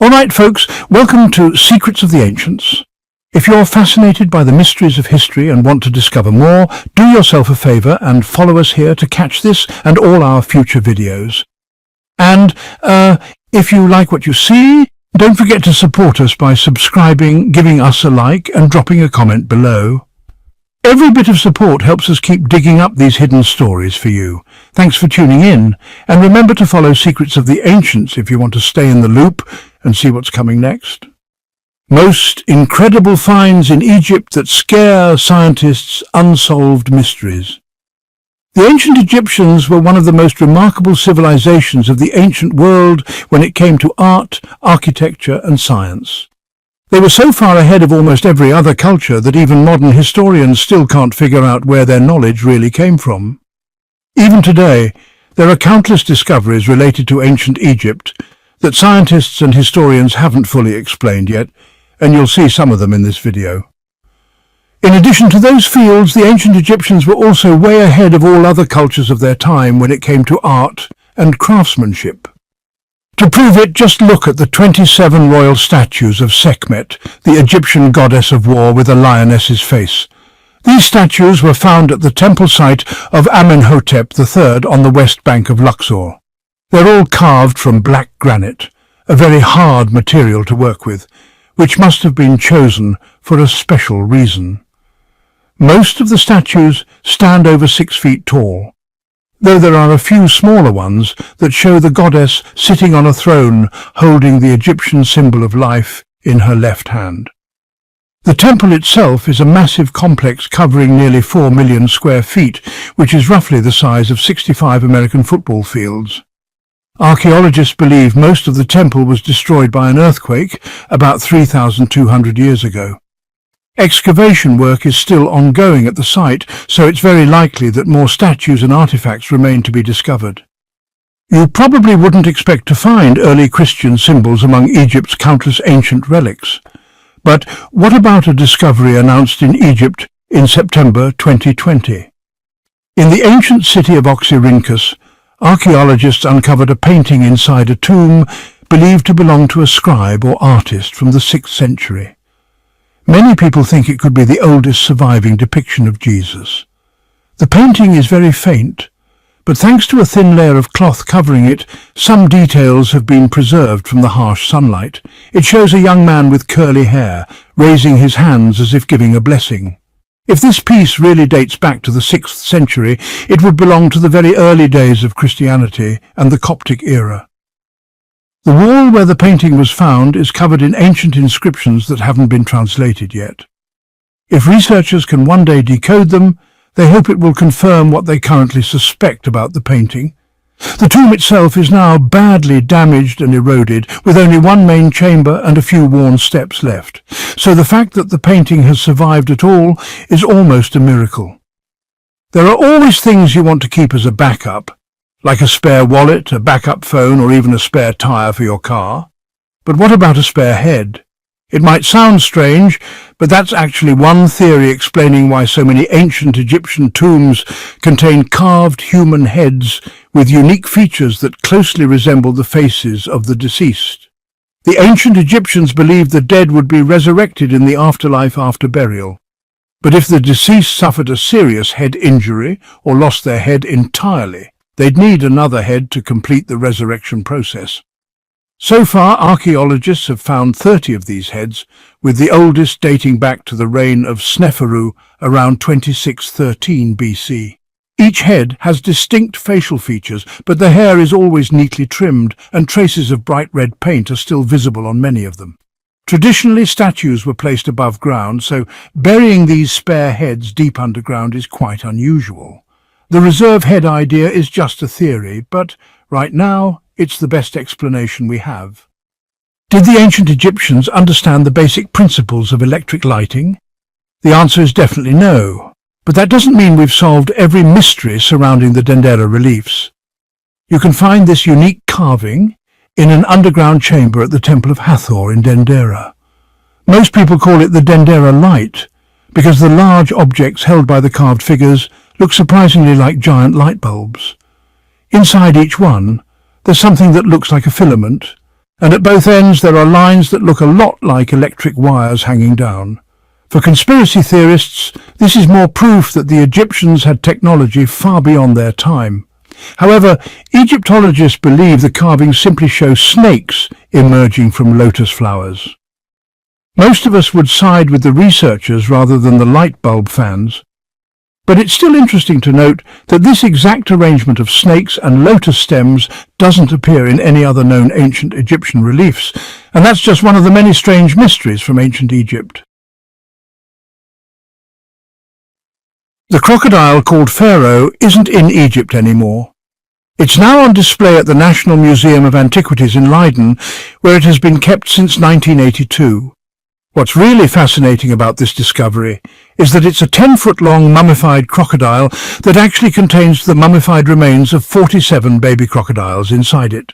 Alright folks, welcome to Secrets of the Ancients. If you're fascinated by the mysteries of history and want to discover more, do yourself a favour and follow us here to catch this and all our future videos. And if you like what you see, don't forget to support us by subscribing, giving us a like and dropping a comment below. Every bit of support helps us keep digging up these hidden stories for you. Thanks for tuning in, and remember to follow Secrets of the Ancients if you want to stay in the loop and see what's coming next. Most incredible finds in Egypt that scare scientists, unsolved mysteries. The ancient Egyptians were one of the most remarkable civilizations of the ancient world when it came to art, architecture and science. They were so far ahead of almost every other culture that even modern historians still can't figure out where their knowledge really came from. Even today, there are countless discoveries related to ancient Egypt that scientists and historians haven't fully explained yet, and you'll see some of them in this video. In addition to those fields, the ancient Egyptians were also way ahead of all other cultures of their time when it came to art and craftsmanship. To prove it, just look at the 27 royal statues of Sekhmet, the Egyptian goddess of war with a lioness's face. These statues were found at the temple site of Amenhotep III on the west bank of Luxor. They're all carved from black granite, a very hard material to work with, which must have been chosen for a special reason. Most of the statues stand over 6 feet tall, though there are a few smaller ones that show the goddess sitting on a throne holding the Egyptian symbol of life in her left hand. The temple itself is a massive complex covering nearly 4 million square feet, which is roughly the size of 65 American football fields. Archaeologists believe most of the temple was destroyed by an earthquake about 3,200 years ago. Excavation work is still ongoing at the site, so it's very likely that more statues and artifacts remain to be discovered. You probably wouldn't expect to find early Christian symbols among Egypt's countless ancient relics. But what about a discovery announced in Egypt in September 2020? In the ancient city of Oxyrhynchus, archaeologists uncovered a painting inside a tomb believed to belong to a scribe or artist from the 6th century. Many people think it could be the oldest surviving depiction of Jesus. The painting is very faint, but thanks to a thin layer of cloth covering it, some details have been preserved from the harsh sunlight. It shows a young man with curly hair, raising his hands as if giving a blessing. If this piece really dates back to the 6th century, it would belong to the very early days of Christianity and the Coptic era. The wall where the painting was found is covered in ancient inscriptions that haven't been translated yet. If researchers can one day decode them, they hope it will confirm what they currently suspect about the painting. The tomb itself is now badly damaged and eroded, with only one main chamber and a few worn steps left. So the fact that the painting has survived at all is almost a miracle. There are always things you want to keep as a backup, like a spare wallet, a backup phone, or even a spare tire for your car. But what about a spare head? It might sound strange, but that's actually one theory explaining why so many ancient Egyptian tombs contain carved human heads with unique features that closely resemble the faces of the deceased. The ancient Egyptians believed the dead would be resurrected in the afterlife after burial. But if the deceased suffered a serious head injury or lost their head entirely, they'd need another head to complete the resurrection process. So far, archaeologists have found 30 of these heads, with the oldest dating back to the reign of Sneferu around 2613 BC. Each head has distinct facial features, but the hair is always neatly trimmed, and traces of bright red paint are still visible on many of them. Traditionally, statues were placed above ground, so burying these spare heads deep underground is quite unusual. The reserve head idea is just a theory, but right now it's the best explanation we have. Did the ancient Egyptians understand the basic principles of electric lighting? The answer is definitely no, but that doesn't mean we've solved every mystery surrounding the Dendera reliefs. You can find this unique carving in an underground chamber at the Temple of Hathor in Dendera. Most people call it the Dendera Light because the large objects held by the carved figures look surprisingly like giant light bulbs. Inside each one, there's something that looks like a filament, And at both ends there are lines that look a lot like electric wires hanging down. For conspiracy theorists, this is more proof that the Egyptians had technology far beyond their time. However, Egyptologists believe the carvings simply show snakes emerging from lotus flowers. Most of us would side with the researchers rather than the light bulb fans. But it's still interesting to note that this exact arrangement of snakes and lotus stems doesn't appear in any other known ancient Egyptian reliefs, and that's just one of the many strange mysteries from ancient Egypt. The crocodile called Pharaoh isn't in Egypt anymore. It's now on display at the National Museum of Antiquities in Leiden, where it has been kept since 1982. What's really fascinating about this discovery is that it's a 10-foot-long mummified crocodile that actually contains the mummified remains of 47 baby crocodiles inside it.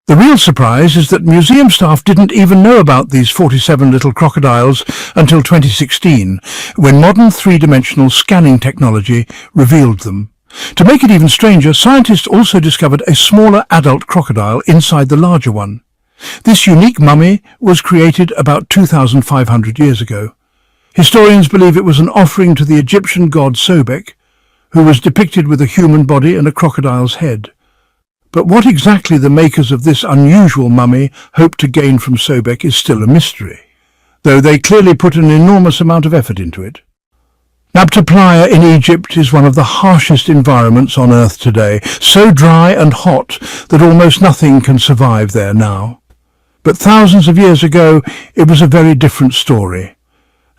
The real surprise is that museum staff didn't even know about these 47 little crocodiles until 2016, when modern three-dimensional scanning technology revealed them. To make it even stranger, scientists also discovered a smaller adult crocodile inside the larger one. This unique mummy was created about 2,500 years ago. Historians believe it was an offering to the Egyptian god Sobek, who was depicted with a human body and a crocodile's head. But what exactly the makers of this unusual mummy hoped to gain from Sobek is still a mystery, though they clearly put an enormous amount of effort into it. Nabta Playa in Egypt is one of the harshest environments on Earth today, so dry and hot that almost nothing can survive there now. But thousands of years ago, it was a very different story,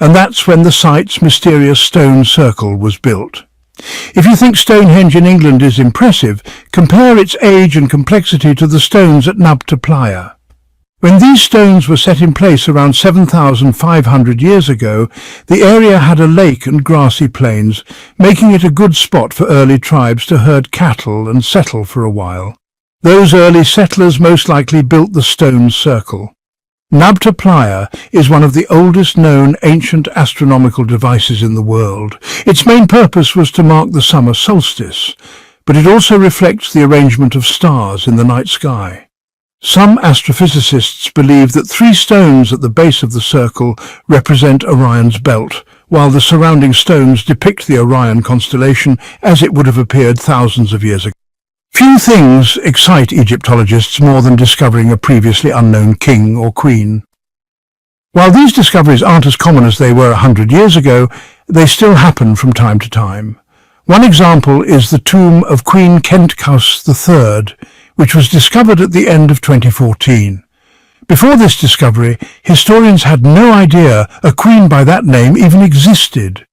and that's when the site's mysterious stone circle was built. If you think Stonehenge in England is impressive, compare its age and complexity to the stones at Nabta Playa. When these stones were set in place around 7,500 years ago, the area had a lake and grassy plains, making it a good spot for early tribes to herd cattle and settle for a while. Those early settlers most likely built the stone circle. Nabta Playa is one of the oldest known ancient astronomical devices in the world. Its main purpose was to mark the summer solstice, but it also reflects the arrangement of stars in the night sky. Some astrophysicists believe that 3 stones at the base of the circle represent Orion's belt, while the surrounding stones depict the Orion constellation as it would have appeared thousands of years ago. Few things excite Egyptologists more than discovering a previously unknown king or queen. While these discoveries aren't as common as they were 100 years ago, they still happen from time to time. One example is the tomb of Queen Khentkaus III, which was discovered at the end of 2014. Before this discovery, historians had no idea a queen by that name even existed.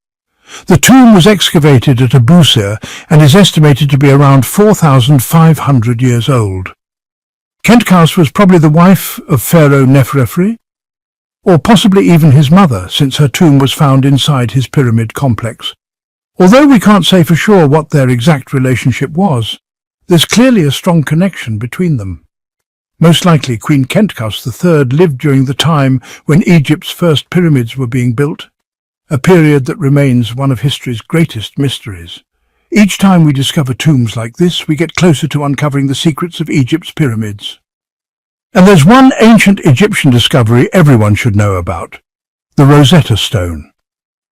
The tomb was excavated at Abusir and is estimated to be around 4,500 years old. Khentkaus was probably the wife of Pharaoh Neferefre, or possibly even his mother, since her tomb was found inside his pyramid complex. Although we can't say for sure what their exact relationship was, there's clearly a strong connection between them. Most likely Queen Khentkaus III lived during the time when Egypt's first pyramids were being built, a period that remains one of history's greatest mysteries. Each time we discover tombs like this, we get closer to uncovering the secrets of Egypt's pyramids. And there's one ancient Egyptian discovery everyone should know about: the Rosetta Stone.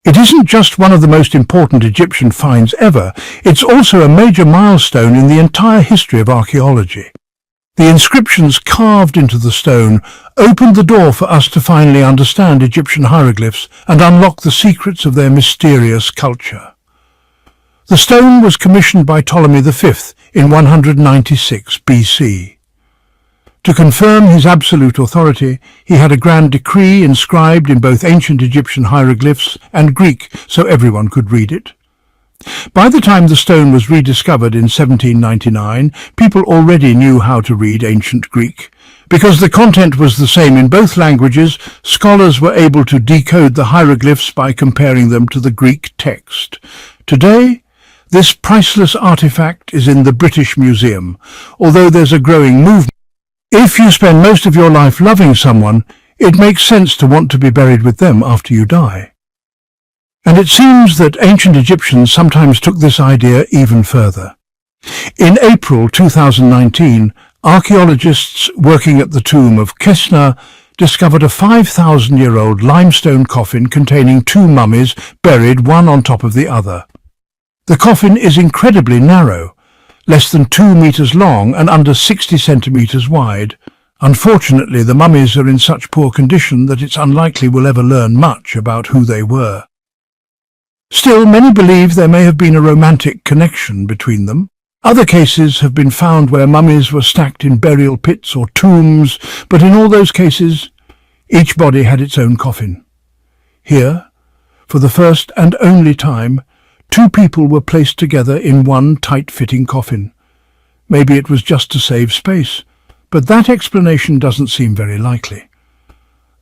It isn't just one of the most important Egyptian finds ever, it's also a major milestone in the entire history of archaeology. The inscriptions carved into the stone opened the door for us to finally understand Egyptian hieroglyphs and unlock the secrets of their mysterious culture. The stone was commissioned by Ptolemy V in 196 BC. To confirm his absolute authority, he had a grand decree inscribed in both ancient Egyptian hieroglyphs and Greek so everyone could read it. By the time the stone was rediscovered in 1799, people already knew how to read ancient Greek. Because the content was the same in both languages, scholars were able to decode the hieroglyphs by comparing them to the Greek text. Today, this priceless artifact is in the British Museum, although there's a growing movement. If you spend most of your life loving someone, it makes sense to want to be buried with them after you die. And it seems that ancient Egyptians sometimes took this idea even further. In April 2019, Archaeologists working at the tomb of Kesna discovered a 5,000-year-old limestone coffin containing two mummies buried one on top of the other. The coffin is incredibly narrow, less than 2 meters long and under 60 centimeters wide. Unfortunately, the mummies are in such poor condition that it's unlikely we'll ever learn much about who they were. Still, many believe there may have been a romantic connection between them. Other cases have been found where mummies were stacked in burial pits or tombs, but in all those cases, each body had its own coffin. Here, for the first and only time, two people were placed together in one tight-fitting coffin. Maybe it was just to save space, but that explanation doesn't seem very likely.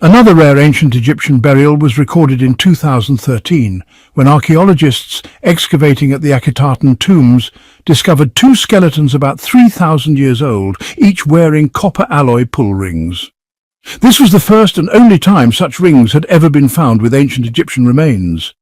Another rare ancient Egyptian burial was recorded in 2013, when archaeologists excavating at the Akhetaten tombs discovered two skeletons about 3,000 years old, each wearing copper alloy pull rings. This was the first and only time such rings had ever been found with ancient Egyptian remains.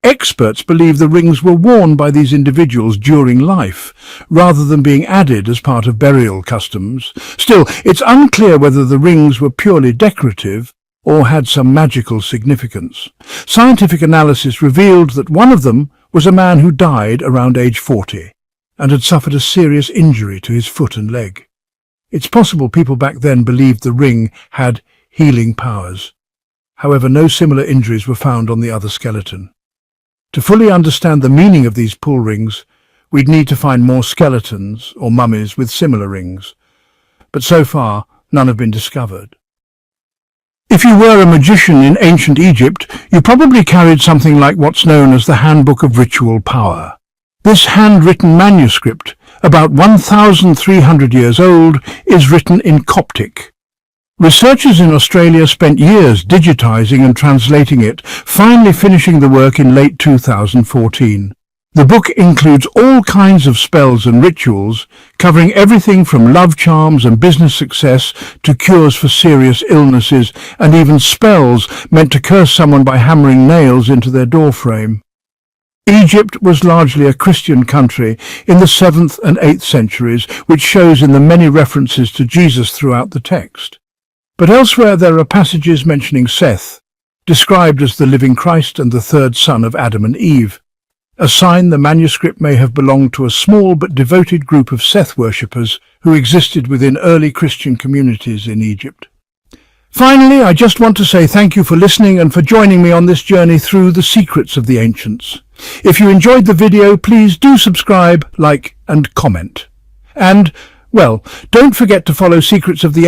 Experts believe the rings were worn by these individuals during life, rather than being added as part of burial customs. Still, it's unclear whether the rings were purely decorative or had some magical significance. Scientific analysis revealed that one of them was a man who died around age 40 and had suffered a serious injury to his foot and leg. It's possible people back then believed the ring had healing powers. However, no similar injuries were found on the other skeleton. To fully understand the meaning of these pull rings, we'd need to find more skeletons or mummies with similar rings. But so far, none have been discovered. If you were a magician in ancient Egypt, you probably carried something like what's known as the Handbook of Ritual Power. This handwritten manuscript, about 1,300 years old, is written in Coptic. Researchers in Australia spent years digitizing and translating it, finally finishing the work in late 2014. The book includes all kinds of spells and rituals, covering everything from love charms and business success to cures for serious illnesses, and even spells meant to curse someone by hammering nails into their doorframe. Egypt was largely a Christian country in the 7th and 8th centuries, which shows in the many references to Jesus throughout the text. But elsewhere there are passages mentioning Seth, described as the living Christ and the third son of Adam and Eve, a sign the manuscript may have belonged to a small but devoted group of Seth worshippers who existed within early Christian communities in Egypt. Finally, I just want to say thank you for listening and for joining me on this journey through the secrets of the ancients. If you enjoyed the video, please do subscribe, like and comment. And, well, don't forget to follow Secrets of the